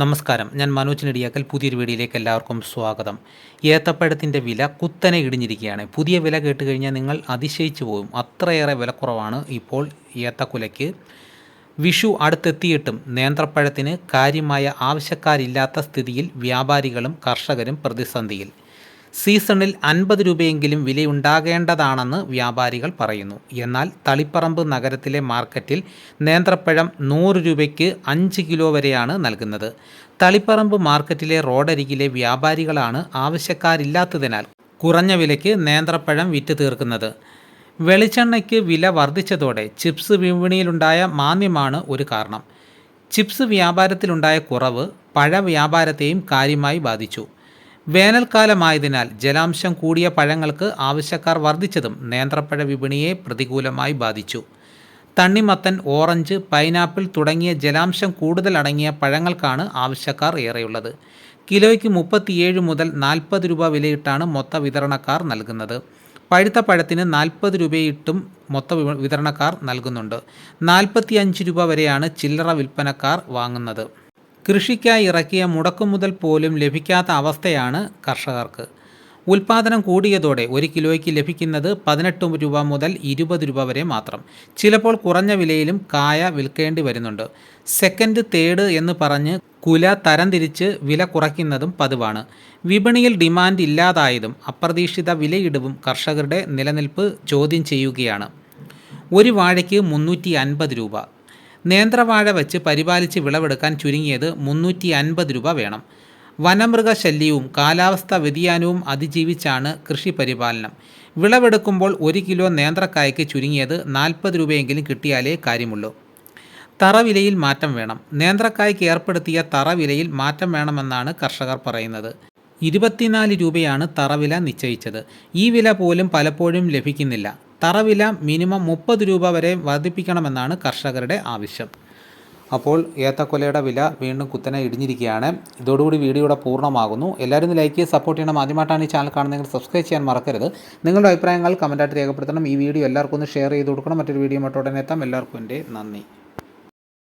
നമസ്കാരം, ഞാൻ മനോജ് നെടിയാക്കൽ. പുതിയൊരു വീഡിയോയിലേക്ക് എല്ലാവർക്കും സ്വാഗതം. ഏത്തപ്പഴത്തിൻ്റെ വില കുത്തനെ ഇടിഞ്ഞിരിക്കുകയാണ്. പുതിയ വില കേട്ട് കഴിഞ്ഞാൽ നിങ്ങൾ അതിശയിച്ചു പോകും. അത്രയേറെ വിലക്കുറവാണ് ഇപ്പോൾ ഏത്തക്കുലയ്ക്ക്. വിഷു അടുത്തെത്തിയിട്ടും നേന്ത്രപ്പഴത്തിന് കാര്യമായ ആവശ്യക്കാരില്ലാത്ത സ്ഥിതിയിൽ വ്യാപാരികളും കർഷകരും പ്രതിസന്ധിയിൽ. സീസണിൽ 50 രൂപയെങ്കിലും വിലയുണ്ടാകേണ്ടതാണെന്ന് വ്യാപാരികൾ പറയുന്നു. എന്നാൽ തളിപ്പറമ്പ് നഗരത്തിലെ മാർക്കറ്റിൽ നേന്ത്രപ്പഴം 100 രൂപയ്ക്ക് 5 കിലോ വരെയാണ് നൽകുന്നത്. തളിപ്പറമ്പ് മാർക്കറ്റിലെ റോഡരികിലെ വ്യാപാരികളാണ് ആവശ്യക്കാരില്ലാത്തതിനാൽ കുറഞ്ഞ വിലയ്ക്ക് നേന്ത്രപ്പഴം വിറ്റ് തീർക്കുന്നത്. വെളിച്ചെണ്ണയ്ക്ക് വില വർദ്ധിച്ചതോടെ ചിപ്സ് വിപണിയിലുണ്ടായ മാന്ദ്യമാണ് ഒരു കാരണം. ചിപ്സ് വ്യാപാരത്തിലുണ്ടായ കുറവ് പഴ വ്യാപാരത്തെയും കാര്യമായി ബാധിച്ചു. വേനൽക്കാലമായതിനാൽ ജലാംശം കൂടിയ പഴങ്ങൾക്ക് ആവശ്യക്കാർ വർദ്ധിച്ചതും നേന്ത്രപ്പഴ വിപണിയെ പ്രതികൂലമായി ബാധിച്ചു. തണ്ണിമത്തൻ, ഓറഞ്ച്, പൈനാപ്പിൾ തുടങ്ങിയ ജലാംശം കൂടുതൽ അടങ്ങിയ പഴങ്ങൾക്കാണ് ആവശ്യക്കാർ ഏറെയുള്ളത്. കിലോയ്ക്ക് 37 മുതൽ 40 രൂപ വിലയിട്ടാണ് മൊത്ത വിതരണക്കാർ നൽകുന്നത്. പഴുത്ത പഴത്തിന് 40 രൂപയിട്ടും മൊത്ത വിതരണക്കാർ നൽകുന്നുണ്ട്. 45 രൂപ വരെയാണ് ചില്ലറ വിൽപ്പനക്കാർ വാങ്ങുന്നത്. കൃഷിക്കായി ഇറക്കിയ മുടക്കുമുതൽ പോലും ലഭിക്കാത്ത അവസ്ഥയാണ് കർഷകർക്ക്. ഉൽപ്പാദനം കൂടിയതോടെ 1 കിലോയ്ക്ക് ലഭിക്കുന്നത് 18 രൂപ മുതൽ 20 രൂപ വരെ മാത്രം. ചിലപ്പോൾ കുറഞ്ഞ വിലയിലും കായ വിൽക്കേണ്ടി വരുന്നുണ്ട്. സെക്കൻഡ്, തേർഡ് എന്ന് പറഞ്ഞ് കുല തരംതിരിച്ച് വില കുറയ്ക്കുന്നതും പതിവാണ്. വിപണിയിൽ ഡിമാൻഡ് ഇല്ലാതായതും അപ്രതീക്ഷിത വിലയിടിവും കർഷകരുടെ നിലനിൽപ്പ് ചോദ്യം ചെയ്യുകയാണ്. ഒരു വാഴയ്ക്ക് 350 രൂപ. നേന്ത്രവാഴ വച്ച് പരിപാലിച്ച് വിളവെടുക്കാൻ ചുരുങ്ങിയത് 350 രൂപ വേണം. വനമൃഗശല്യവും കാലാവസ്ഥാ വ്യതിയാനവും അതിജീവിച്ചാണ് കൃഷി പരിപാലനം. വിളവെടുക്കുമ്പോൾ 1 കിലോ നേന്ത്രക്കായ്ക്ക് ചുരുങ്ങിയത് 40 രൂപയെങ്കിലും കിട്ടിയാലേ കാര്യമുള്ളൂ. തറവിലയിൽ മാറ്റം വേണം. നേന്ത്രക്കായ്ക്ക് ഏർപ്പെടുത്തിയ തറവിലയിൽ മാറ്റം വേണമെന്നാണ് കർഷകർ പറയുന്നത്. 24 രൂപയാണ് തറവില നിശ്ചയിച്ചത്. ഈ വില പോലും പലപ്പോഴും ലഭിക്കുന്നില്ല. തറവില മിനിമം 30 രൂപ വരെ വർദ്ധിപ്പിക്കണമെന്നാണ് കർഷകരുടെ ആവശ്യം. അപ്പോൾ ഏത്തക്കൊലയുടെ വില വീണ്ടും കുത്തനെ ഇടിഞ്ഞിരിക്കുകയാണ്. ഇതോടുകൂടി വീഡിയോയുടെ പൂർണ്ണമാകുന്നു. എല്ലാവരും ലൈക്ക് ചെയ്ത് സപ്പോർട്ട് ചെയ്യണം. ആദ്യമായിട്ടാണ് ഈ ചാനൽ കാണുന്നതെങ്കിൽ സബ്സ്ക്രൈബ് ചെയ്യാൻ മറക്കരുത്. നിങ്ങളുടെ അഭിപ്രായങ്ങൾ കമൻറ്റായിട്ട് രേഖപ്പെടുത്തണം. ഈ വീഡിയോ എല്ലാവർക്കും ഒന്ന് ഷെയർ ചെയ്ത് കൊടുക്കണം. മറ്റൊരു വീഡിയോ ഉടനെ എത്താം. എല്ലാവർക്കും എൻ്റെ നന്ദി.